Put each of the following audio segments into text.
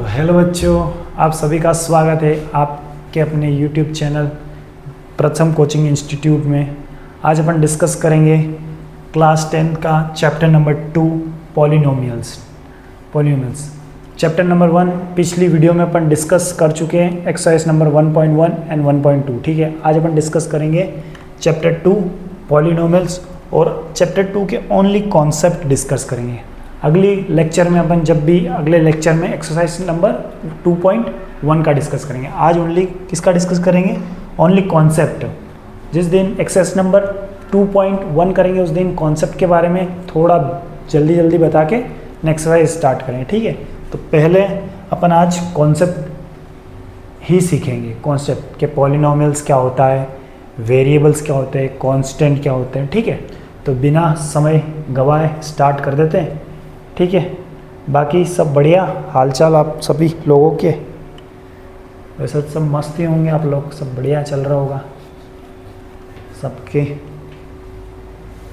तो हेलो बच्चों, आप सभी का स्वागत है आपके अपने YouTube चैनल प्रथम कोचिंग इंस्टीट्यूट में। आज अपन डिस्कस करेंगे क्लास 10 का chapter number 2 polynomials. Chapter number 1 पिछली वीडियो में अपन डिस्कस कर चुके हैं, एक्सरसाइज नंबर 1.1 एंड 1.2। ठीक है, आज अपन डिस्कस करेंगे चैप्टर 2 पॉलिनोमियल्स और चैप्टर 2 के ओनली कॉन्सेप्ट डिस्कस करेंगे। अगली लेक्चर में अपन अगले लेक्चर में एक्सरसाइज नंबर 2.1 का डिस्कस करेंगे। आज ओनली किसका डिस्कस करेंगे? Only concept. जिस दिन एक्सरसाइज नंबर 2.1 करेंगे उस दिन कॉन्सेप्ट के बारे में थोड़ा जल्दी बता के नेक्स्ट एक्सरसाइज स्टार्ट करेंगे। ठीक है, तो पहले अपन आज कॉन्सेप्ट ही सीखेंगे। कॉन्सेप्ट के पॉलिनोमियल्स क्या होता है, वेरिएबल्स क्या होते हैं, कांस्टेंट क्या होते हैं। ठीक है, तो बिना समय गवाए स्टार्ट कर देते हैं। ठीक है, बाकी सब बढ़िया हालचाल आप सभी लोगों के? वैसे सब मस्त ही होंगे आप लोग, सब बढ़िया चल रहा होगा सबके।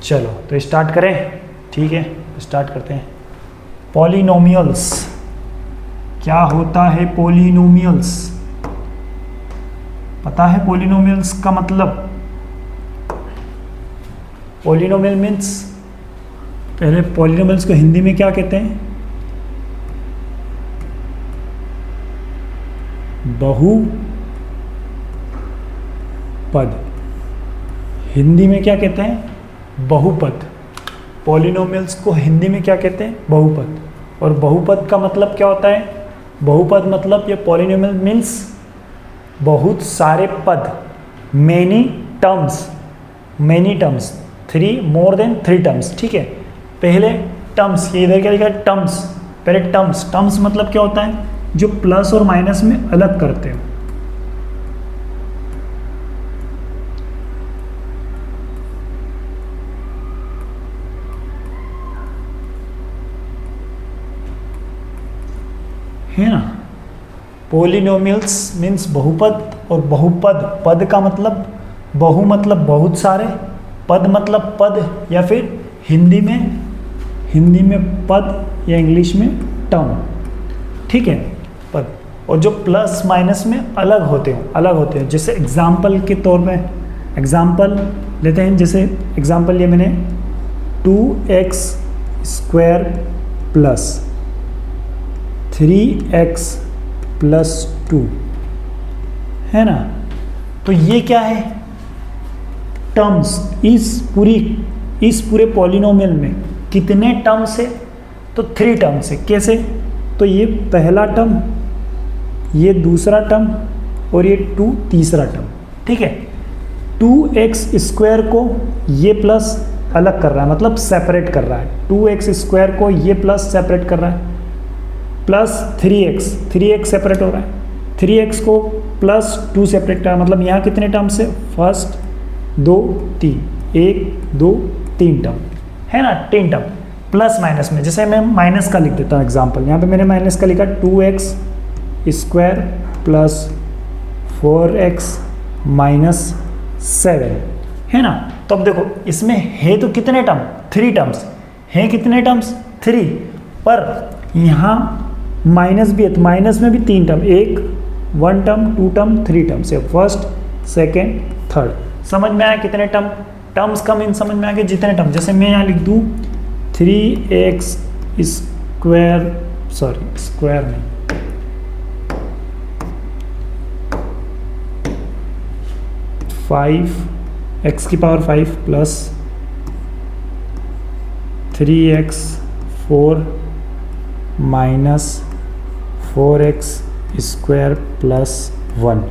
चलो तो स्टार्ट करें। ठीक है, तो स्टार्ट करते हैं। पॉलिनोमियल्स क्या होता है? पॉलिनोमियल्स पता है? पॉलिनोमियल्स का मतलब, पॉलिनोमियल मीन्स, पहले पॉलिनोमियल्स को हिंदी में क्या कहते हैं? बहुपद। हिंदी में क्या कहते हैं? बहुपद। पॉलिनोमियल्स को हिंदी में क्या कहते हैं? बहुपद। और बहुपद का मतलब क्या होता है? बहुपद मतलब ये पॉलिनोमियल मीन्स बहुत सारे पद, many terms, 3 more than 3 terms. ठीक है, पहले टर्म्स, ये इधर क्या लिखा है? टर्म्स। पहले टर्म्स मतलब क्या होता है? जो प्लस और माइनस में अलग करते हो। है ना? पॉलिनोमियल्स मीन्स बहुपद, और बहुपद, पद का मतलब, बहु मतलब बहुत सारे, पद मतलब पद, या फिर हिंदी में पद या इंग्लिश में टर्म। ठीक है, पद। और जो प्लस माइनस में अलग होते हो। जैसे एग्जाम्पल के तौर में एग्जाम्पल लेते हैं। जैसे एग्जाम्पल लिए मैंने 2x square plus 3x plus 2, है ना? तो ये क्या है? टर्म्स। इस पूरे पॉलिनोमियल में कितने टर्म्स है? तो 3 टर्म्स है। कैसे? तो ये पहला टर्म, ये दूसरा टर्म, और ये 2 तीसरा टर्म। ठीक है, 2x स्क्वायर को ये प्लस अलग कर रहा है, मतलब सेपरेट कर रहा है। 2x स्क्वायर को ये प्लस सेपरेट कर रहा है, प्लस 3x सेपरेट हो रहा है। 3x को प्लस 2 सेपरेट कर रहा है, मतलब यहाँ कितने टर्म्स है? फर्स्ट 2 3, 1 2 3 टर्म, है ना? 3 टर्म। प्लस माइनस में, जैसे मैं माइनस का लिख देता हूँ एग्जाम्पल। यहाँ पे मैंने माइनस का लिखा 2x square plus 4x minus 7, है ना? तो अब देखो इसमें है तो कितने टर्म? 3 टर्म्स हैं। कितने टर्म्स? 3। पर यहाँ माइनस भी है, तो माइनस में भी 3 टर्म, 1 टर्म, 2 टर्म, 3 टर्म से फर्स्ट, सेकेंड, थर्ड। समझ में आया कितने टर्म? टर्म्स का मीन समझ में आ गया, जितने टर्म। जैसे मैं यहाँ लिख दूँ 3x स्क्वायर, सॉरी स्क्वायर नहीं, 5x की power 5 plus 3x 4 minus 4x square plus 1।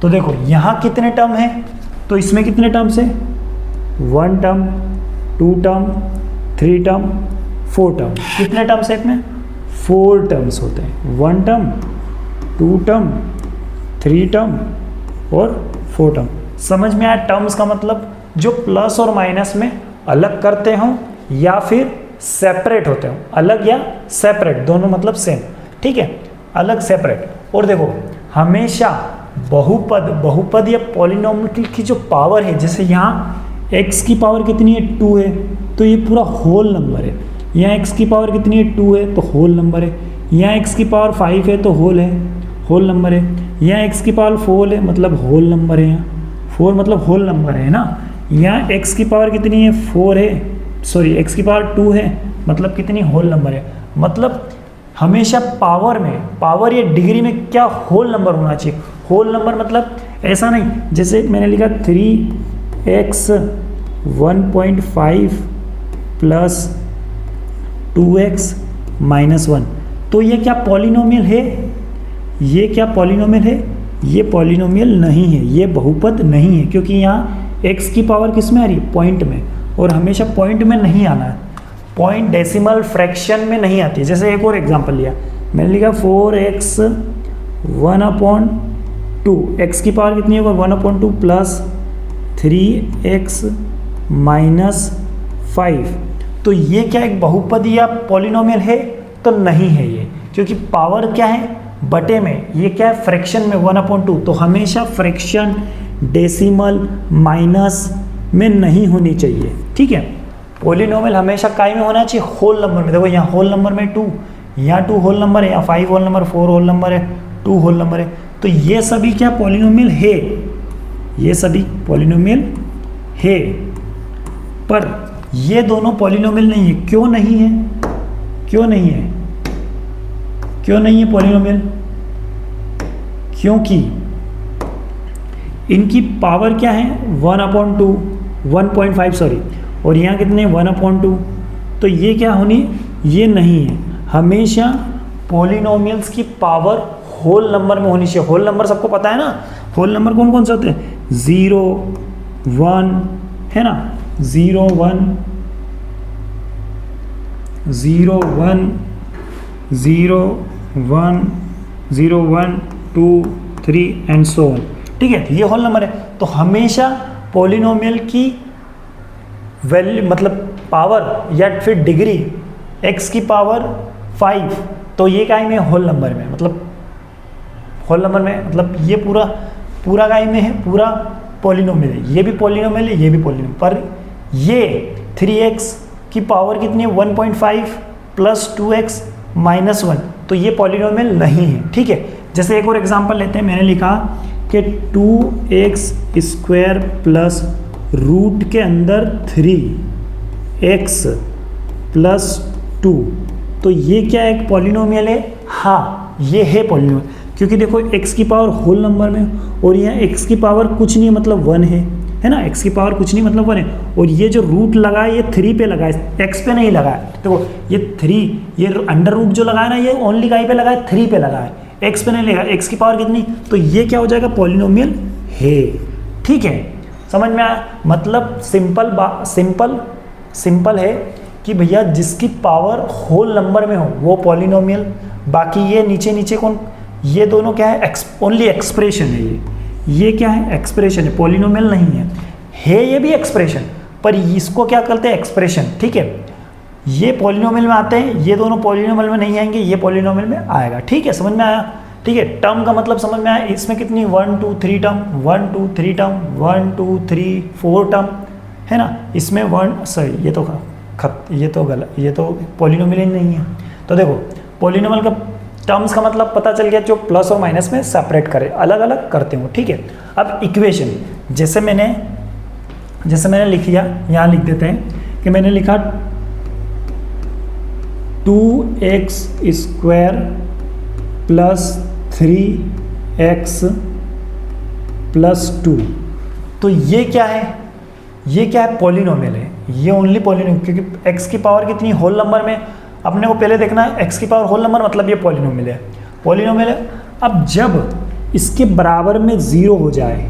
तो देखो यहाँ कितने टर्म है? तो इसमें कितने टर्म्स है? 1 टर्म, 2 टर्म, 3 टर्म, 4 टर्म। कितने टर्म्स है इसमें? 4 टर्म्स होते हैं। 1 टर्म, 2 टर्म, 3 टर्म और 4 टर्म। समझ में आया? टर्म्स का मतलब जो प्लस और माइनस में अलग करते हो या फिर सेपरेट होते हो। अलग या सेपरेट दोनों मतलब सेम। ठीक है, अलग सेपरेट। और देखो हमेशा बहुपद या पॉलिनोमियल की जो पावर है, जैसे यहाँ x की पावर कितनी है? 2 है, तो ये पूरा होल नंबर है। यहाँ x की पावर कितनी है? 2 है, तो होल नंबर है। यहाँ x की पावर 5 है तो होल नंबर है। यहाँ x की पावर 4 है मतलब होल नंबर है। यहाँ 4 मतलब होल नंबर है ना। यहाँ x की पावर कितनी है 4 है, सॉरी x की पावर 2 है मतलब कितनी होल नंबर है। मतलब हमेशा पावर में, पावर या डिग्री में क्या होल नंबर होना चाहिए। होल नंबर मतलब ऐसा नहीं जैसे मैंने लिखा 3x 1.5 प्लस 2x माइनस 1, तो ये क्या पॉलिनोमियल है? ये क्या पॉलिनोमियल है? ये पॉलिनोमियल नहीं है, ये बहुपद नहीं है, क्योंकि यहाँ x की पावर किस में आ रही है? पॉइंट में, और हमेशा पॉइंट में नहीं आना है, पॉइंट डेसिमल फ्रैक्शन में नहीं आती है। जैसे एक और एग्जांपल लिया, मैंने लिखा 4x 1/2, x की पावर कितनी होगा 1/2 प्लस 3x माइनस 5, तो ये क्या एक बहुपद या पॉलिनोमियल है? तो नहीं है ये, क्योंकि पावर क्या है बटे में, ये क्या है फ्रैक्शन में 1/2, तो हमेशा फ्रैक्शन डेसिमल माइनस में नहीं होनी चाहिए। ठीक है, पॉलिनोमियल हमेशा काय में होना चाहिए? होल नंबर में। देखो यहाँ होल नंबर में 2, यहाँ 2 होल नंबर है, यहाँ 5 होल नंबर, 4 होल नंबर है, 2 होल नंबर है, तो ये सभी क्या पॉलिनोमियल है? ये सभी पॉलिनोमियल है, पर ये दोनों पॉलिनोमियल नहीं है। क्यों नहीं है? क्यों नहीं है? क्यों नहीं है पॉलिनोमियल? क्योंकि इनकी पावर क्या है 1/2, 1.5 सॉरी, और यहाँ कितने 1/2, तो ये क्या होनी, ये नहीं है। हमेशा पॉलिनोमियल्स की पावर होल नंबर में होनी चाहिए। होल नंबर सबको पता है ना, होल नंबर कौन कौन से होते हैं? 0, 1 है ना, 0, 1, 0, 1, 0, 1, 0, 1, 2, 3 एंड सो ऑन। ठीक है, ये होल नंबर है, तो हमेशा पॉलिनोमियल की वैल्यू मतलब पावर या फिर डिग्री x की पावर 5, तो ये काय में होल नंबर में, मतलब होल नंबर में, मतलब ये पूरा काय में है, पूरा पॉलिनोमियल है। ये भी पॉलिनोमियल है, ये भी पॉलिनोमियल, पर ये 3x की पावर कितनी है 1.5 प्लस 2x माइनस 1, तो ये पॉलिनोमियल नहीं है। ठीक है, जैसे एक और एग्जांपल लेते हैं, मैंने लिखा कि 2x स्क्वायर प्लस रूट के अंदर 3x प्लस 2, तो ये क्या एक पॉलिनोमियल है? हाँ, ये है पॉलिनोमियल, क्योंकि देखो x की पावर होल नंबर में, और यहाँ x की पावर कुछ नहीं मतलब 1 है ना, x की पावर कुछ नहीं मतलब 1 है, और ये जो रूट लगा है ये 3 पे लगा है, x पे नहीं लगा है। देखो ये 3, ये अंडर रूट जो लगा है ना, ये ओनली काय पे लगा है? 3 पे लगा है, x पे नहीं लगा। x की पावर कितनी, तो ये क्या हो जाएगा? पॉलिनोमियल है। ठीक है, समझ में आया? मतलब सिंपल है कि भैया जिसकी पावर होल नंबर में हो वो पॉलिनोमियल, बाकी ये नीचे कौन, ये दोनों क्या है? ओनली एक्सप्रेशन है। ये क्या है? एक्सप्रेशन है, पॉलिनोमियल नहीं है ये भी एक्सप्रेशन, पर इसको क्या करते हैं? एक्सप्रेशन। ठीक है, ये पॉलिनोमियल में आते हैं, ये दोनों पॉलिनोमियल में नहीं आएंगे, ये पॉलिनोमियल में आएगा। ठीक है, समझ में आया? ठीक है, टर्म का मतलब समझ में आया? इसमें कितनी 1 2 3 टर्म, 1 2 3 टर्म, 1 2 3 4 टर्म है ना। इसमें 1 सॉरी ये तो पॉलिनोमियल ही नहीं है। तो देखो पॉलिनोमियल का टर्म्स का मतलब पता चल गया, जो प्लस और माइनस में सेपरेट करे, अलग अलग करते हो। ठीक है, अब इक्वेशन जैसे मैंने लिख लिया, यहाँ लिख देते हैं कि मैंने लिखा 2x square plus 3x plus 2, तो ये क्या है? ये क्या है? पॉलिनोमियल है, ये ओनली पॉलिनोमियल, क्योंकि x की पावर कितनी होल नंबर में अपने को पहले देखना है, x की पावर होल नंबर मतलब ये पॉलिनोमियल है। अब जब इसके बराबर में 0 हो जाए,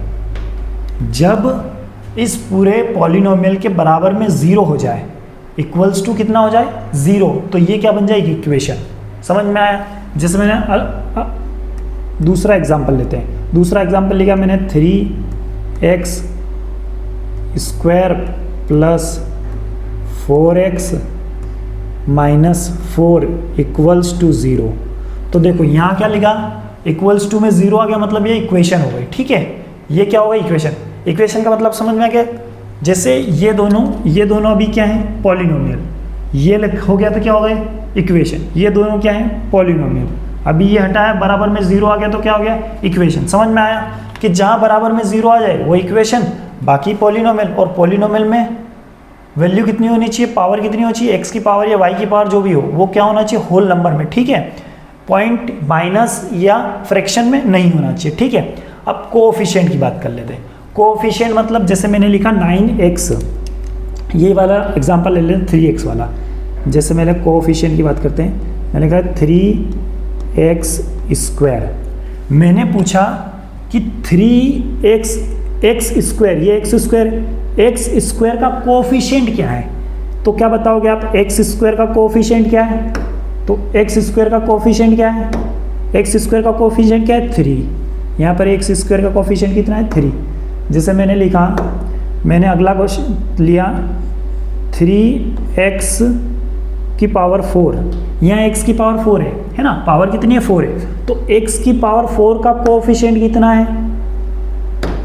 जब इस पूरे पॉलिनोमियल के बराबर में 0 हो जाए, इक्वल्स टू कितना हो जाए? 0, तो ये क्या बन जाएगी? इक्वेशन। समझ में आया? जैसे मैंने दूसरा एग्जाम्पल लेते हैं, दूसरा एग्जाम्पल लिखा मैंने 3x square plus 4x minus 4 equals to 0। तो देखो यहाँ क्या लिखा? इक्वल्स टू में 0 आ गया, मतलब ये इक्वेशन हो गई। ठीक है, ये क्या होगा? इक्वेशन का मतलब समझ में आ गया? जैसे ये दोनों अभी क्या है? पॉलिनोमियल, ये हो गया तो क्या हो गया इक्वेशन, ये दोनों क्या है पॉलिनोमियल। अभी ये हटाया, बराबर में 0 आ गया तो क्या हो गया इक्वेशन। समझ में आया कि जहाँ बराबर में 0 आ जाए वो इक्वेशन, बाकी पॉलिनोमियल। और पॉलिनोमियल में वैल्यू कितनी होनी चाहिए, पावर कितनी होनी चाहिए, एक्स की पावर या वाई की पावर जो भी हो वो क्या होना चाहिए होल नंबर में, ठीक है, पॉइंट माइनस या फ्रैक्शन में नहीं होना चाहिए, ठीक है। अब कोएफिशिएंट की बात कर लेते हैं। कोएफिशिएंट मतलब जैसे मैंने लिखा 9x, ये वाला एग्जांपल ले लें 3x वाला। जैसे मैंने कोएफिशिएंट की बात करते हैं, मैंने कहा 3x²। मैंने पूछा कि 3x² ये x² का कोएफिशिएंट क्या है, तो क्या बताओगे आप, x² का कोएफिशिएंट क्या है, तो x² का कोएफिशिएंट क्या है, x² का कोएफिशिएंट क्या है 3। यहाँ पर x² का कोएफिशिएंट कितना है 3। जैसे मैंने लिखा, मैंने अगला क्वेश्चन लिया 3x की पावर 4, यहाँ x की पावर 4 है ना, पावर कितनी है 4 है, तो x की पावर 4 का कोएफिशिएंट कितना है,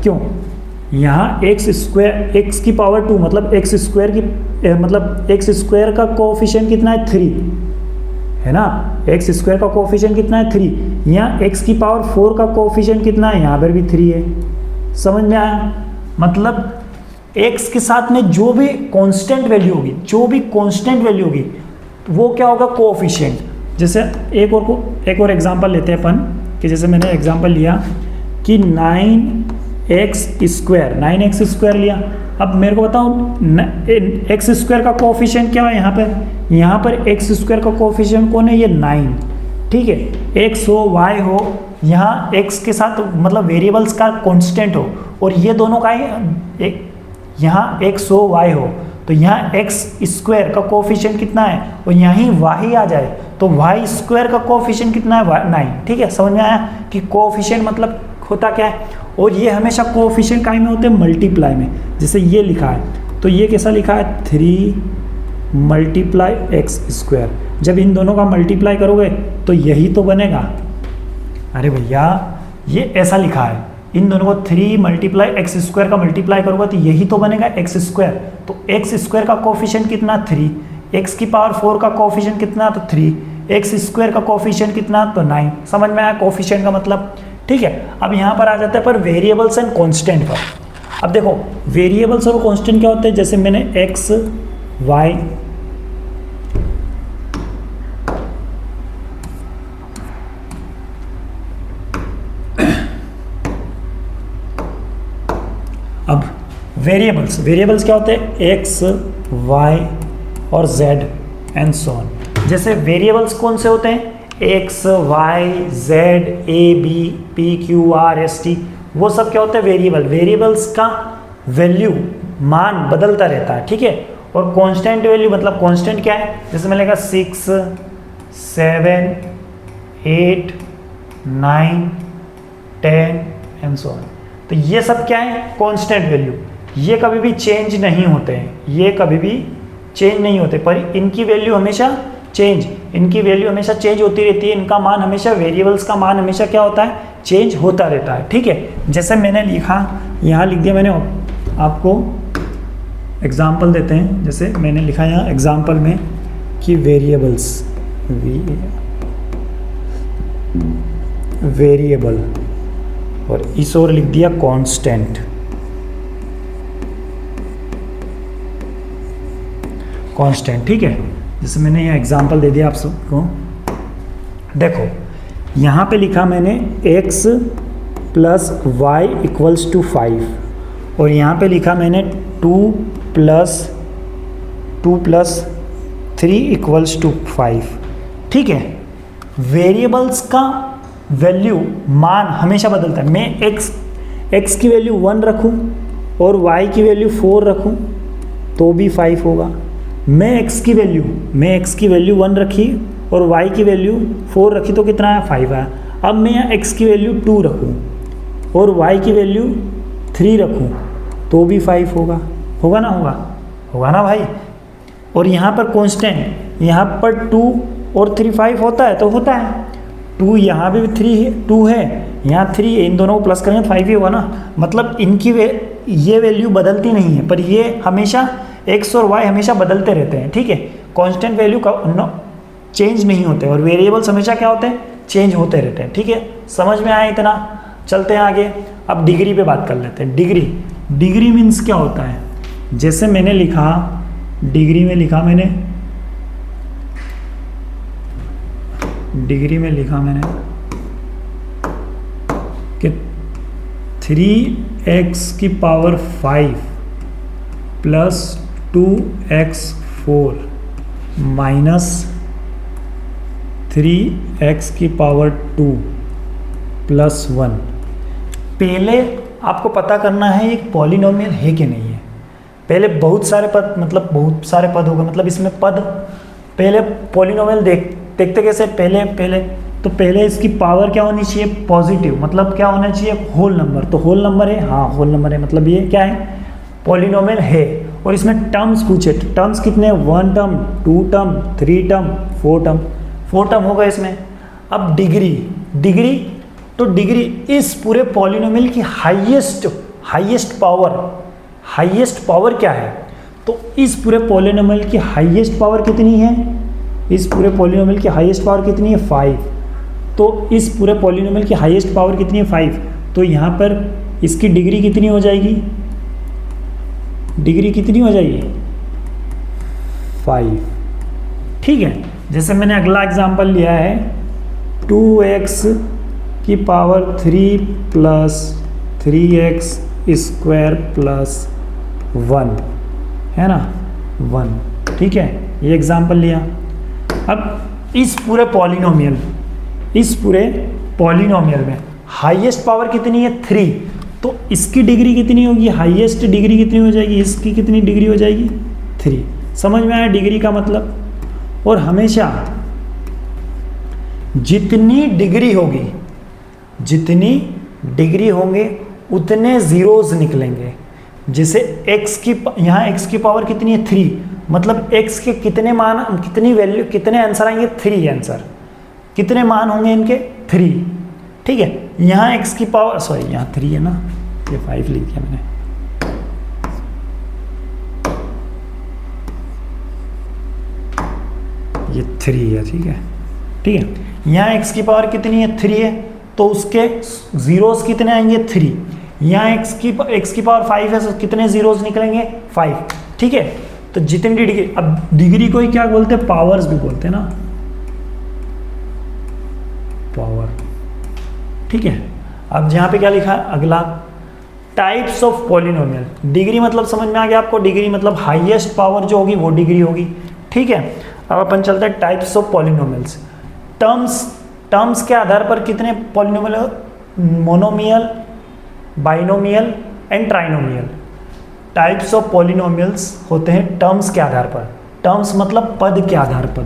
क्यों, यहाँ x की पावर 2 मतलब x² का कोएफिशिएंट कितना है 3 है ना, x² का कोएफिशिएंट कितना है 3, यहाँ x की पावर 4 का कोएफिशिएंट कितना है, यहाँ पर भी 3 है। समझ में आया, मतलब x के साथ में जो भी कांस्टेंट वैल्यू होगी, वो क्या होगा कोएफिशिएंट। जैसे एक और एग्जांपल लेते हैं अपन, कि जैसे मैंने एग्जांपल लिया कि 9x² लिया। अब मेरे को बताओ x² का कोएफिशिएंट क्या है, यहाँ पर x² का कोएफिशिएंट कौन है, ये 9, ठीक है। x हो y हो, यहाँ x के साथ मतलब वेरिएबल्स का कांस्टेंट हो, और ये दोनों का यहाँ x हो y हो, तो यहाँ x² का कोएफिशिएंट कितना है, और यहीं y आ जाए तो y² का कोएफिशिएंट कितना है 9, ठीक है। समझ में आया कि कोएफिशिएंट मतलब होता क्या है, और ये हमेशा कोएफिशिएंट काहे में होते हैं मल्टीप्लाई में। जैसे ये लिखा है तो ये कैसा लिखा है 3 × x², जब इन दोनों का मल्टीप्लाई करोगे तो यही तो बनेगा। अरे भैया ये ऐसा लिखा है, इन दोनों को 3 × x² का मल्टीप्लाई करोगे तो यही तो बनेगा x²। तो x² का कोएफिशिएंट कितना 3, x की पावर 4 का कोएफिशिएंट कितना तो 3, x² का कोएफिशिएंट कितना तो 9। समझ में आया कोएफिशिएंट का मतलब, ठीक है। अब यहाँ पर आ जाता है पर वेरिएबल्स एंड कांस्टेंट पर। अब देखो वेरिएबल्स और कांस्टेंट क्या होते हैं, जैसे मैंने x y अब वेरिएबल्स क्या होते हैं x y और z एंड सो ऑन। जैसे वेरिएबल्स कौन से होते हैं, x y z a b p q r s t, वो सब क्या होते हैं वेरिएबल्स का वैल्यू मान बदलता रहता है, ठीक है। और कांस्टेंट वैल्यू मतलब कांस्टेंट क्या है, जैसे मैंने कहा 6 7 8 9 10 एंड सो ऑन, तो ये सब क्या है कांस्टेंट वैल्यू, ये कभी भी चेंज नहीं होते हैं, पर इनकी वैल्यू हमेशा चेंज होती रहती है, इनका मान हमेशा वेरिएबल्स का मान हमेशा क्या होता है चेंज होता रहता है, ठीक है। जैसे मैंने लिखा, यहाँ लिख दिया मैंने, आपको एग्जांपल देते हैं। जैसे मैंने लिखा यहाँ एग्जांपल में कि वेरिएबल और इस ओर लिख दिया कांस्टेंट, ठीक है। जैसे मैंने यहाँ एग्जांपल दे दिया आप सबको, देखो यहाँ पे लिखा मैंने x + y = 5, और यहाँ पे लिखा मैंने 2 + 3 = 5, ठीक है। वेरिएबल्स का वैल्यू मान हमेशा बदलता है। मैं x की वैल्यू 1 रखूँ और y की वैल्यू 4 रखूँ तो भी 5 होगा। मैं x की वैल्यू 1 रखी और y की वैल्यू 4 रखी तो कितना है 5 आया। अब मैं यहाँ x की वैल्यू 2 रखूँ और y की वैल्यू 3 रखूँ तो भी 5 होगा ना भाई। और यहाँ पर कांस्टेंट, यहाँ पर 2 और 3 5 होता है तो होता है, 2 यहाँ भी 2 है, यहाँ 3 है, इन दोनों को प्लस करेंगे 5 ही होगा ना। मतलब इनकी ये वैल्यू बदलती नहीं है, पर ये हमेशा x और y हमेशा बदलते रहते हैं, ठीक है। कांस्टेंट वैल्यू का चेंज नहीं होते और वेरिएबल्स हमेशा क्या होते हैं, चेंज होते रहते हैं। ठीक है, समझ में आया इतना? चलते हैं आगे। अब डिग्री पे बात कर लेते हैं। डिग्री मीन्स क्या होता है? जैसे मैंने लिखा, डिग्री में लिखा मैंने कि 3x की power 5 plus 2x4 minus 3x की पावर 2 प्लस 1। पहले आपको पता करना है एक पॉलिनोमियल है कि नहीं है। पहले बहुत सारे पद होगा, मतलब इसमें पद, पहले पॉलिनोमियल देखते कैसे, पहले इसकी पावर क्या होनी चाहिए, पॉजिटिव, मतलब क्या होना चाहिए, होल नंबर। तो होल नंबर है, हाँ होल नंबर है, मतलब ये क्या है, पॉलिनोमियल है। और इसमें टर्म्स पूछे, टर्म्स कितने, 1 टर्म, 2 टर्म, 3 टर्म, 4 टर्म होगा इसमें। अब डिग्री तो डिग्री इस पूरे पॉलिनोमियल की हाईएस्ट पावर क्या है, तो इस पूरे पॉलिनोमियल की हाईएस्ट पावर कितनी है, इस पूरे पॉलिनोमियल की हाईएस्ट पावर कितनी है, 5। तो इस पूरे पॉलिनोमियल की हाईएस्ट पावर कितनी है, 5। तो यहाँ पर इसकी डिग्री कितनी हो जाएगी, 5। ठीक है, जैसे मैंने अगला एग्जांपल लिया है 2x की power 3 plus 3x square plus 1, है ना, 1। ठीक है, ये एग्जांपल लिया। अब इस पूरे पॉलिनोमियल में हाईएस्ट पावर कितनी है, 3। तो इसकी डिग्री कितनी होगी, हाईएस्ट डिग्री कितनी हो जाएगी, इसकी कितनी डिग्री हो जाएगी, 3। समझ में आया डिग्री का मतलब? और हमेशा जितनी डिग्री होंगे उतने जीरोज निकलेंगे। जैसे यहाँ x की पावर कितनी है, 3, मतलब x के कितने मान, कितनी वैल्यू, कितने आंसर आएंगे, 3 आंसर। कितने मान होंगे इनके, 3। ठीक है, यहाँ x की पावर, सॉरी यहाँ 3 है ना, ये 5 लिख दिया मैंने। ये 3 है, ठीक है। यहाँ x की पावर कितनी है, 3 है, तो उसके जीरोस कितने आएंगे, 3। यहाँ x की पावर 5 है, तो कितने जीरोस निकलेंगे, 5। ठीक है, तो जितनी डिग्री, अब डिग्री को ही क्या बोलते हैं, पावर्स भी बोलते हैं ना, पावर। ठीक है, अब यहाँ पे क्या लिखा है, अगला टाइप्स ऑफ पॉलिनोमियल। डिग्री मतलब समझ में आ गया आपको, डिग्री मतलब हाईएस्ट पावर जो होगी वो डिग्री होगी। ठीक है, अब अपन चलते हैं टाइप्स ऑफ पॉलिनोमियल्स। टर्म्स के आधार पर कितने polynomial, monomial, binomial and trinomial. Types of polynomials होते हैं टर्म्स के आधार पर। टर्म्स मतलब पद के आधार पर,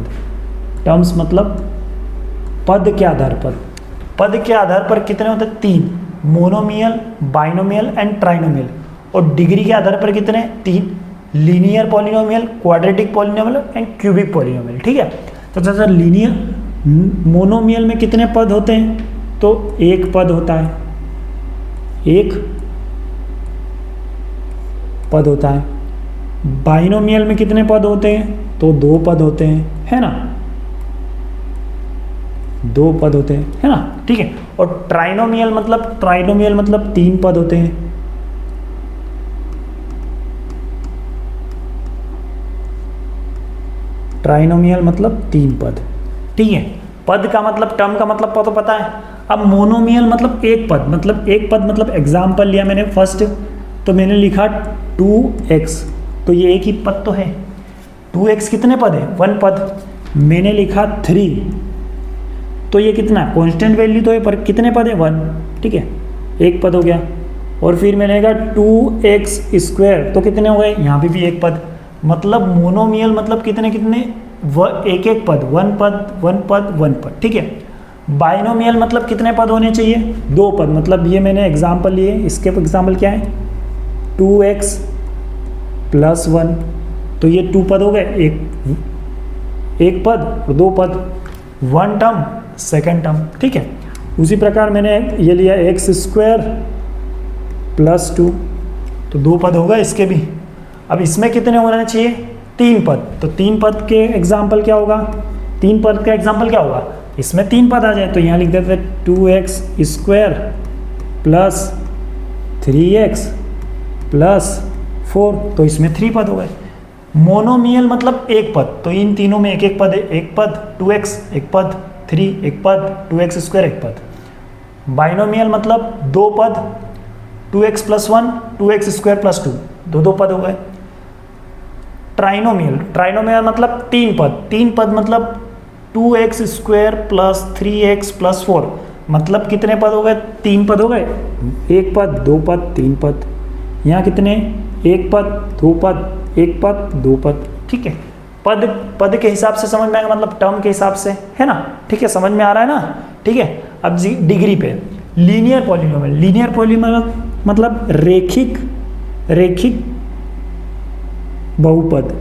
टर्म्स मतलब पद के आधार पर। पद के आधार पर कितने होते हैं, 3, मोनोमियल, बाइनोमियल एंड ट्राइनोमियल। और डिग्री के आधार पर कितने, 3, linear polynomial, quadratic polynomial and cubic polynomial. ठीक है, तो जैसा लीनियर, मोनोमियल में कितने पद होते हैं, तो 1 पद होता है, 1 पद होता है। बाइनोमियल में कितने पद होते हैं, तो 2 पद होते हैं, है ना, 2 पद होते हैं, है ना। ठीक है, और ट्राइनोमियल मतलब 3 पद होते हैं। ट्राइनोमियल मतलब 3 पद। ठीक है, पद का मतलब, टर्म का मतलब तो पता है। अब मोनोमियल मतलब 1 पद, मतलब एग्जाम्पल लिया मैंने फर्स्ट, तो मैंने लिखा 2x, तो ये एक ही पद तो है। 2x कितने पद है, 1 पद। मैंने लिखा 3, तो ये कितना, कांस्टेंट वैल्यू तो है, पर कितने पद है, 1। ठीक है, 1 पद हो गया। और फिर मैंने कहा 2x स्क्वायर, तो कितने हो गए, यहाँ पे भी 1 पद। मतलब मोनोमियल मतलब कितने एक पद, 1 पद। ठीक है, बाइनोमियल मतलब कितने पद होने चाहिए, 2 पद। मतलब ये मैंने एग्जाम्पल लिए, इसके एग्जाम्पल क्या है, 2x प्लस 1, तो ये 2 पद हो गए, एक पद और 2 पद, 1 टर्म, सेकेंड टर्म। ठीक है, उसी प्रकार मैंने ये लिया x स्क्वायर प्लस 2, तो 2 पद होगा इसके भी। अब इसमें कितने होना चाहिए, तीन पद, तो तीन पद के एग्जाम्पल क्या होगा, तीन पद का एग्जाम्पल क्या होगा, इसमें तीन पद आ जाए तो यहाँ लिख देते 2x square plus 3x plus 4, तो इसमें 3 पद हो गए। मोनोमियल मतलब एक पद, तो इन तीनों में एक एक पद है, एक पद 2x एक पद, 3 एक पद, 2x स्क्वायर एक पद। बाइनोमियल मतलब दो पद, 2x plus 1 2x square plus 2, दो दो पद हो गए। ट्राइनोमियल, ट्राइनोमियल मतलब तीन पद मतलब 2x square plus 3x plus 4, मतलब कितने पद हो गए, तीन पद हो गए, एक पद दो पद तीन पद। यहाँ कितने, एक पद दो पद, एक पद दो पद, ठीक है। पद पद के हिसाब से समझ में आएगा, मतलब टर्म के हिसाब से, है ना, ठीक है, समझ में आ रहा है ना, ठीक है। अब डिग्री पे लीनियर पॉलिनोमियल, लीनियर पॉलिनोमियल मतलब रेखिक बहुपद,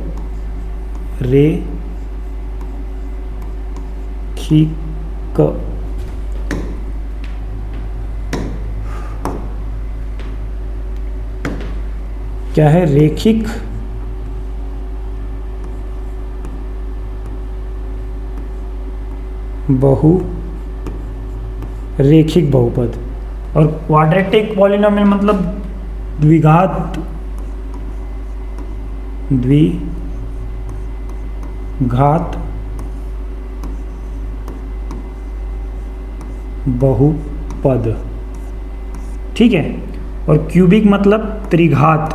क्या है, रेखिक बहुपद। और क्वाड्रेटिक पॉलिनोमियल मतलब द्विघात बहुपद, ठीक है। और क्यूबिक मतलब त्रिघात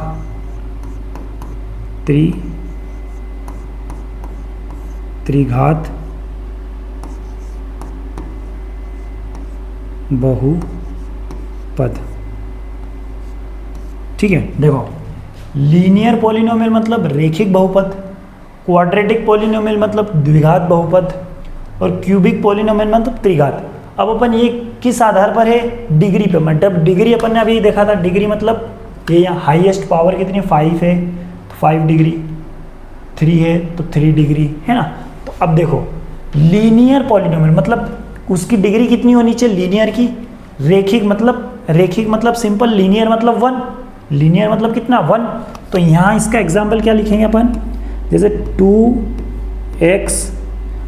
बहुपद, ठीक है। देखो, लीनियर पॉलिनोमियल मतलब रेखिक बहुपद, क्वाड्रेटिक पॉलिनोमियल मतलब द्विघात बहुपद, और क्यूबिक पॉलिनोमियल मतलब त्रिघात। अब अपन ये किस आधार पर है, डिग्री पे, मतलब डिग्री अपन ने अभी देखा था, डिग्री मतलब ये यहाँ हाईएस्ट पावर कितनी, 5 है तो 5 डिग्री, 3 है तो 3 डिग्री, है ना। तो अब देखो लीनियर पॉलिनोमियल मतलब उसकी डिग्री कितनी होनी चाहिए, लीनियर की। रेखिक मतलब सिंपल, लीनियर मतलब 1, लीनियर मतलब कितना, 1। तो यहाँ इसका एग्जाम्पल क्या लिखेंगे अपन, जैसे 2x,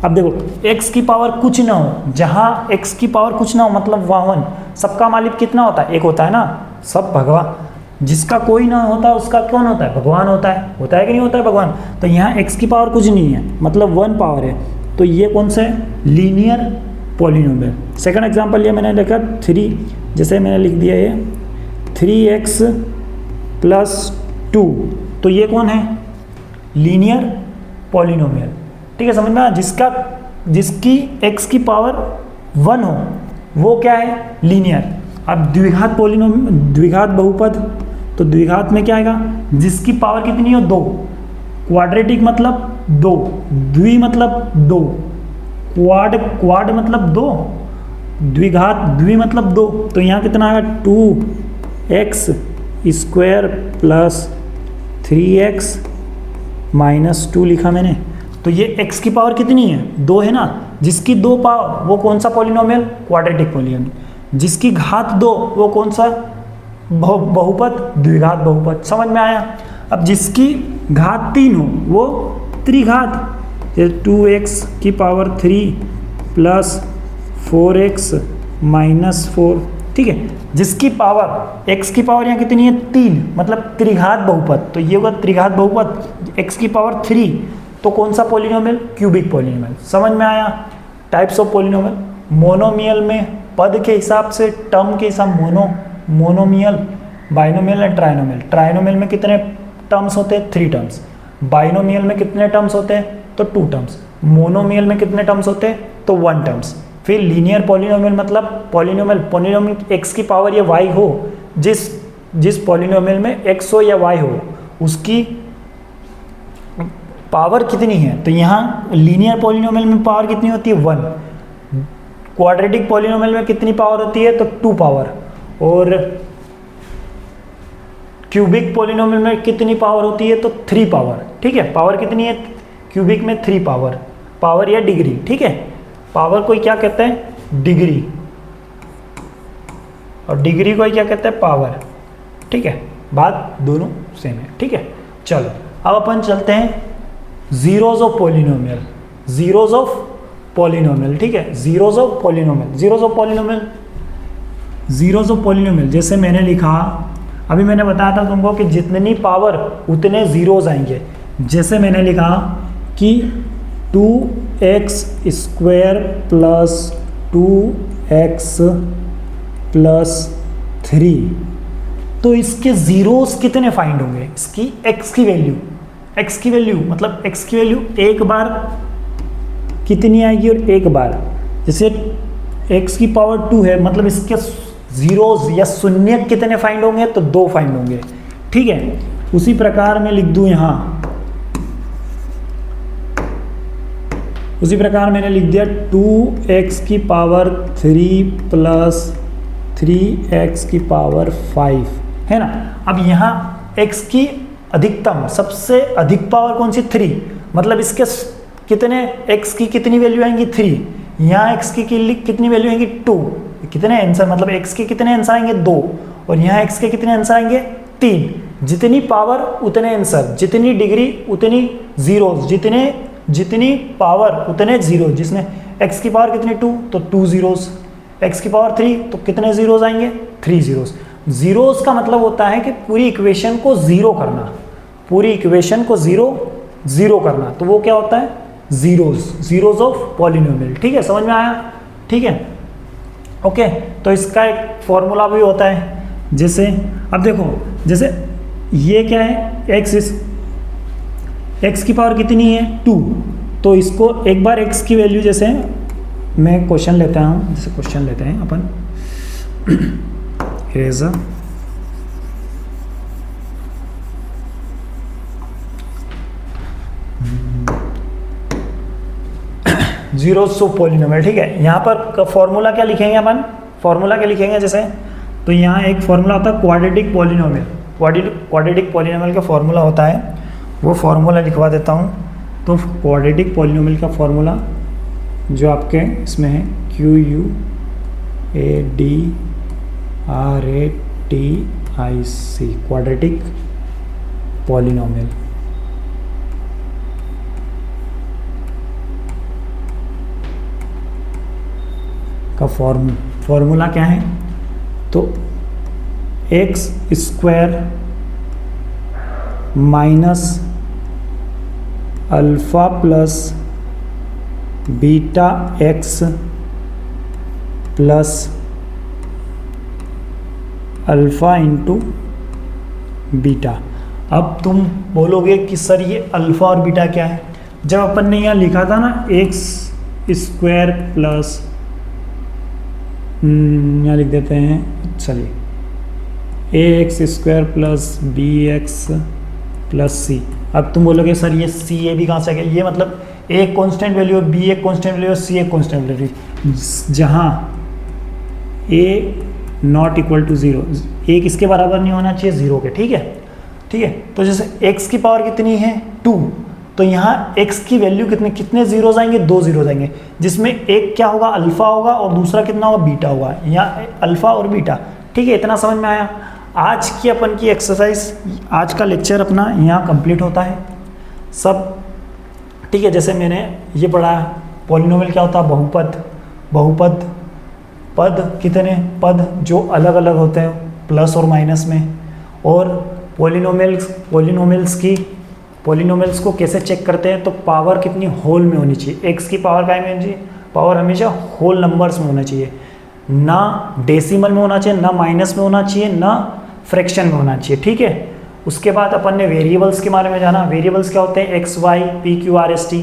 अब देखो x की पावर कुछ ना हो, जहाँ x की पावर कुछ ना हो मतलब वहाँ 1, सबका मालिक कितना होता है, एक होता है ना, सब भगवान, जिसका कोई ना होता उसका कौन होता है, भगवान होता है कि नहीं होता है, भगवान। तो यहाँ x की पावर कुछ नहीं है, मतलब 1 पावर है, तो ये कौन सा है, लीनियर पॉलिनोमियल। सेकंड एग्जांपल ये मैंने लिखा 3, जैसे मैंने लिख दिया ये 3x प्लस 2, तो ये कौन है, लीनियर पॉलिनोमियल, ठीक है, समझ में आया। जिसकी x की पावर 1 हो वो क्या है, लीनियर। अब द्विघात बहुपद, तो द्विघात में क्या आएगा, जिसकी पावर कितनी हो, 2। क्वाड्रेटिक मतलब 2, द्वि मतलब 2, क्वाड मतलब 2, द्वि मतलब 2, तो यहाँ कितना आएगा, 2x square plus 3x minus 2 लिखा मैंने। तो ये x की पावर कितनी है, 2 है ना, जिसकी 2 पावर वो कौन सा पॉलिनोमियल, क्वाड्रेटिक पॉलिनोमियल। जिसकी घात 2 वो कौन सा बहुपद, द्विघात बहुपद, समझ में आया। अब जिसकी घात 3 हो वो त्रिघात, जैसे 2x की पावर 3 प्लस 4x माइनस 4, ठीक है। जिसकी पावर x की पावर यहाँ कितनी है, 3, मतलब त्रिघात बहुपद, तो ये होगा त्रिघात बहुपद, x की पावर 3, तो कौन सा पॉलिनोमियल, क्यूबिक पॉलिनोमियल, समझ में आया। टाइप्स ऑफ पॉलिनोमियल, मोनोमियल में पद के हिसाब से, टर्म के हिसाब, monomial, binomial and trinomial. Trinomial में कितने टर्म्स होते हैं, 3 टर्म्स। बाइनोमियल में कितने टर्म्स होते हैं, तो 2 टर्म्स। मोनोमियल में कितने टर्म्स होते हैं, तो 1 टर्म्स। फिर लीनियर पॉलिनोमियल मतलब पॉलिनोमियल x की पावर या y हो, जिस पॉलिनोमियल में x हो या y हो उसकी पावर कितनी है, तो यहाँ लीनियर पॉलिनोमियल में पावर कितनी होती है, 1। क्वाड्रेटिक पॉलिनोमियल में कितनी पावर होती है, तो 2 पावर। और क्यूबिक पॉलिनोमियल में कितनी पावर होती है, तो 3 पावर, ठीक है। पावर कितनी है क्यूबिक में, 3 पावर या डिग्री, ठीक है। पावर को क्या कहते हैं, डिग्री, और डिग्री को क्या कहते हैं, पावर, ठीक है। बात दोनों सेम है, ठीक है। चलो अब अपन चलते हैं zeros of polynomial, zeros of polynomial, ठीक है, zeros of polynomial, zeros of polynomial, zeros of polynomial. जैसे मैंने लिखा, अभी मैंने बताया था तुमको कि जितनी पावर उतने जीरोज आएंगे। जैसे मैंने लिखा कि 2x square plus 2x plus 3, तो इसके जीरोस कितने फाइंड होंगे, इसकी x की वैल्यू, x की वैल्यू मतलब x की वैल्यू एक बार कितनी आएगी और एक बार, जैसे x की पावर 2 है, मतलब इसके जीरोस या शून्य कितने फाइंड होंगे, तो 2 फाइंड होंगे, ठीक है। उसी प्रकार मैं लिख दूं यहाँ, उसी प्रकार मैंने लिख दिया 2x की पावर 3 प्लस 3x की पावर 5, है ना। अब यहाँ x की अधिकतम, सबसे अधिक पावर कौन सी, 3, मतलब इसके कितने, x की कितनी वैल्यू आएंगी 3, यहाँ x की कितनी वैल्यू आएंगी 2, कितने आंसर, मतलब x के कितने आंसर आएंगे 2, और यहाँ x के कितने आंसर आएंगे 3। जितनी पावर उतने आंसर, जितनी डिग्री उतनी जीरोस, जितनी पावर उतने जीरो, जिसमें x की पावर कितनी 2, तो 2 जीरोस, x की पावर 3, तो कितने जीरोस आएंगे 3 जीरोस। जीरोस का मतलब होता है कि पूरी इक्वेशन को जीरो करना, पूरी इक्वेशन को जीरो करना, तो वो क्या होता है, जीरोज ऑफ पॉलिनोमियल, ठीक है, समझ में आया, ठीक है, ओके। तो इसका एक फॉर्मूला भी होता है, जैसे अब देखो, जैसे ये क्या है, x की पावर कितनी है 2, तो इसको एक बार x की वैल्यू, जैसे मैं क्वेश्चन लेता हूँ, जैसे क्वेश्चन लेते हैं अपन, इरेजर, जीरोस ऑफ पॉलिनोमियल, ठीक है। यहाँ पर फॉर्मूला क्या लिखेंगे अपन, फॉर्मूला क्या लिखेंगे, जैसे तो यहाँ एक फॉर्मूला होता है क्वाड्रेटिक पॉलिनोमियल, क्वाड्रेटिक पॉलिनोमियल का फॉर्मूला होता है, वो फॉर्मूला लिखवा देता हूँ। तो क्वाड्रेटिक पॉलिनोमियल का फॉर्मूला जो आपके इसमें है QUADRATIC, क्वाड्रेटिक पॉलिनोमियल का फॉर्मूला क्या है, तो x square minus alpha plus beta x plus alpha into beta. अब तुम बोलोगे कि सर ये अल्फ़ा और बीटा क्या है, जब अपन ने यहाँ लिखा था ना x स्क्वायर प्लस, यहाँ लिख देते हैं, चलिए ax square plus bx plus c। अब तुम बोलोगे सर ये c ये भी कहाँ से आ गया, ये मतलब a एक कॉन्स्टेंट वैल्यू है, b एक कॉन्स्टेंट वैल्यू है, c एक कॉन्स्टेंट वैल्यू, जहाँ a नॉट इक्वल टू 0, एक इसके बराबर नहीं होना चाहिए 0 के, ठीक है। तो जैसे x की पावर कितनी है 2, तो यहाँ x की वैल्यू कितने जीरोज आएंगे, 2 जीरोज आएंगे, जिसमें एक क्या होगा अल्फा होगा और दूसरा कितना होगा बीटा होगा, यहाँ अल्फा और बीटा, ठीक है। इतना समझ में आया। आज की अपन की एक्सरसाइज, आज का लेक्चर अपना यहाँ कंप्लीट होता है सब, ठीक है। जैसे मैंने ये पढ़ा, पॉलिनोमियल क्या होता है, बहुपद, पद कितने, पद जो अलग अलग होते हैं प्लस और माइनस में, और पॉलिनोमियल्स को कैसे चेक करते हैं, तो पावर कितनी होल में होनी चाहिए, x की पावर क्या में होनी चाहिए, पावर हमेशा होल नंबर्स में होना चाहिए, ना डेसिमल में होना चाहिए, ना माइनस में होना चाहिए, ना फ्रैक्शन में होना चाहिए, ठीक है। उसके बाद अपन ने वेरिएबल्स के बारे में जाना। वेरिएबल्स क्या होते हैं, x y p q r s t,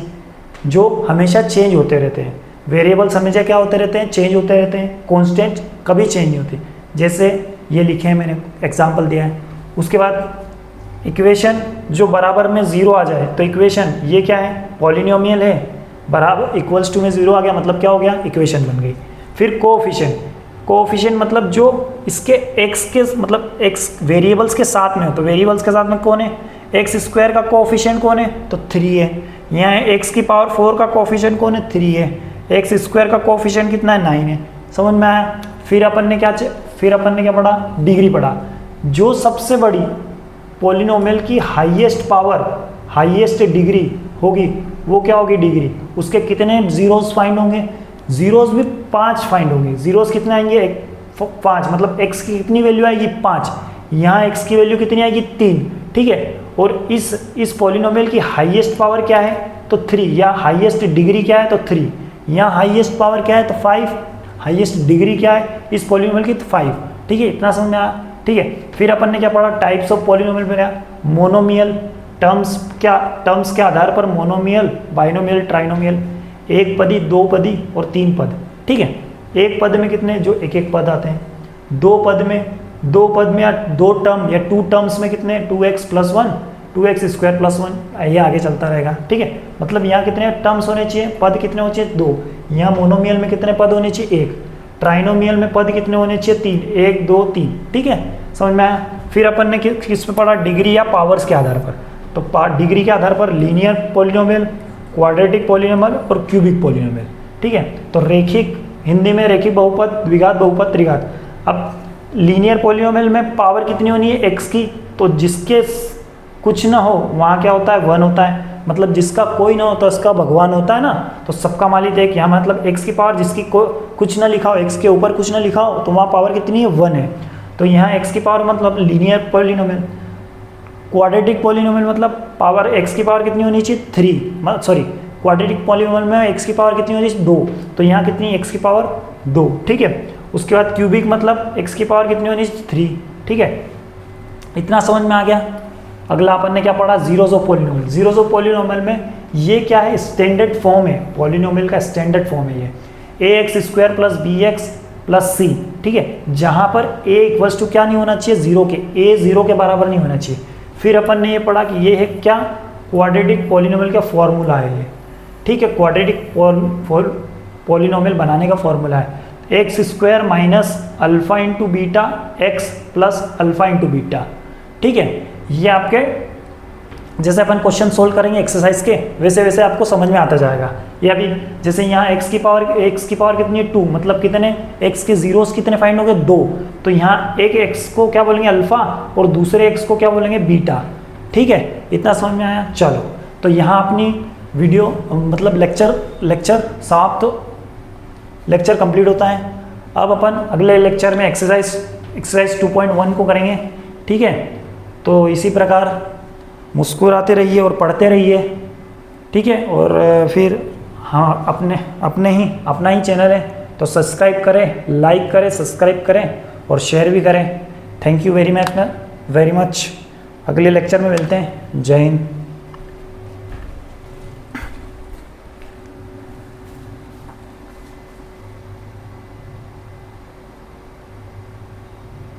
जो हमेशा चेंज होते रहते हैं। वेरिएबल्स हमेशा क्या होते रहते हैं, चेंज होते रहते हैं, कांस्टेंट कभी चेंज नहीं होती। जैसे ये लिखे हैं, मैंने एग्जांपल दिया है। उसके बाद इक्वेशन जो बराबर में 0 आ जाए, तो इक्वेशन ये क्या है, पॉलिनोमियल है, बराबर इक्वल्स टू में 0 आ गया, मतलब क्या हो गया, इक्वेशन बन गई। फिर कोएफिशिएंट मतलब जो इसके x के मतलब x वेरिएबल्स के साथ में हो, तो वेरिएबल्स के साथ में कौन है, x स्क्वायर का कोएफिशिएंट कौन है, तो 3 है। यहाँ है x की पावर 4 का कोएफिशिएंट कौन है, 3 है। x स्क्वायर का कोएफिशिएंट कितना है, 9 है। समझ में आया। फिर अपन ने क्या पढ़ा, डिग्री पढ़ा। जो सबसे बड़ी पॉलिनोमियल की हाईएस्ट पावर, हाईएस्ट डिग्री होगी वो क्या होगी डिग्री। उसके कितने जीरोस फाइंड होंगे, जीरोस भी 5 फाइंड होंगे। जीरोस कितने आएंगे 5, मतलब x की कितनी वैल्यू आएगी 5, यहाँ x की वैल्यू कितनी आएगी 3, ठीक है। और इस पॉलिनोमियल की हाईएस्ट पावर क्या है तो 3, या हाईएस्ट डिग्री क्या है तो 3, यहाँ हाईएस्ट पावर क्या है तो 5, हाईएस्ट डिग्री क्या है इस पॉलिनोमियल की तो 5, ठीक है। इतना समझ में आया, ठीक है। फिर अपन ने क्या पढ़ा, टाइप्स ऑफ पॉलिनोमियल में क्या, मोनोमियल, टर्म्स के आधार पर मोनोमियल, बाइनोमियल, ट्राइनोमियल, एक पदी, दो पदी और 3 पद, ठीक है। एक पद में कितने, जो एक एक पद आते हैं, दो पद में या 2 टर्म या 2 टर्म्स में कितने 2x + 1, 2x² + 1, ये आगे चलता रहेगा, ठीक है। मतलब यहाँ कितने टर्म्स होने चाहिए, पद कितने होने चाहिए 2, यहाँ मोनोमियल में कितने पद होने चाहिए 1, ट्राइनोमियल में पद कितने होने चाहिए 3, 1 2 3, ठीक है, समझ में आया। फिर अपन ने किस पे पढ़ा, डिग्री या पावर्स के आधार पर। तो डिग्री के आधार पर लीनियर पॉलिनोमियल, क्वाड्रेटिक पॉलिनोमियल और क्यूबिक पॉलिनोमियल, ठीक है। तो रेखिक, हिंदी में रेखिक बहुपद, द्विघात बहुपद, त्रिघात। अब लीनियर पॉलिनोमियल में पावर कितनी होनी है x की, तो जिसके कुछ ना हो वहाँ क्या होता है 1 होता है, मतलब जिसका कोई ना होता उसका भगवान होता है ना, तो सबका मालिक एक, यहाँ मतलब x की पावर जिसकी कुछ ना लिखा हो, x के ऊपर कुछ ना लिखा हो तो वहाँ पावर कितनी है 1 है। तो यहाँ x की पावर मतलब लीनियर पॉलिनोमियल। क्वाड्रेटिक पॉलिनोमियल मतलब पावर x की पावर कितनी होनी चाहिए 3, सॉरी क्वाड्रेटिक पॉलिनोमियल में x की पावर कितनी होनी चाहिए 2, तो यहाँ कितनी x की पावर 2, ठीक है। उसके बाद क्यूबिक मतलब x की पावर कितनी होनी चाहिए 3, ठीक है। इतना समझ में आ गया। अगला अपन ने क्या पढ़ा, zeros of polynomial. Zeros of polynomial में ये क्या है, स्टैंडर्ड फॉर्म है, पॉलिनोमियल का स्टैंडर्ड फॉर्म है ये, ax² + bx + c, ठीक है। जहाँ पर a = क्या नहीं होना चाहिए 0 के, a 0 के बराबर नहीं होना चाहिए। फिर अपन ने ये पढ़ा कि ये है क्या, क्वाड्रेटिक पॉलिनोमियल का फॉर्मूला है ये, ठीक है। क्वाड्रेटिक पॉलिनोमियल बनाने का फॉर्मूला है x² - α × बीटा x + α × बीटा, ठीक है। ये आपके जैसे अपन क्वेश्चन सोल्व करेंगे एक्सरसाइज के, वैसे वैसे आपको समझ में आता जाएगा। ये अभी जैसे यहाँ x की पावर कितनी है 2, मतलब कितने x के जीरोस कितने फाइंड हो गए 2, तो यहाँ एक x को क्या बोलेंगे अल्फा और दूसरे x को क्या बोलेंगे बीटा, ठीक है। इतना समझ में आया। चलो तो यहाँ अपनी वीडियो मतलब लेक्चर समाप्त, लेक्चर कंप्लीट होता है। अब अपन अगले लेक्चर में एक्सरसाइज 2.1 को करेंगे, ठीक है। तो इसी प्रकार मुस्कुराते रहिए और पढ़ते रहिए, ठीक है। और फिर हाँ, अपना ही चैनल है तो सब्सक्राइब करें, लाइक करें, सब्सक्राइब करें और शेयर भी करें। Thank you very much. अगले लेक्चर में मिलते हैं। जय हिंद।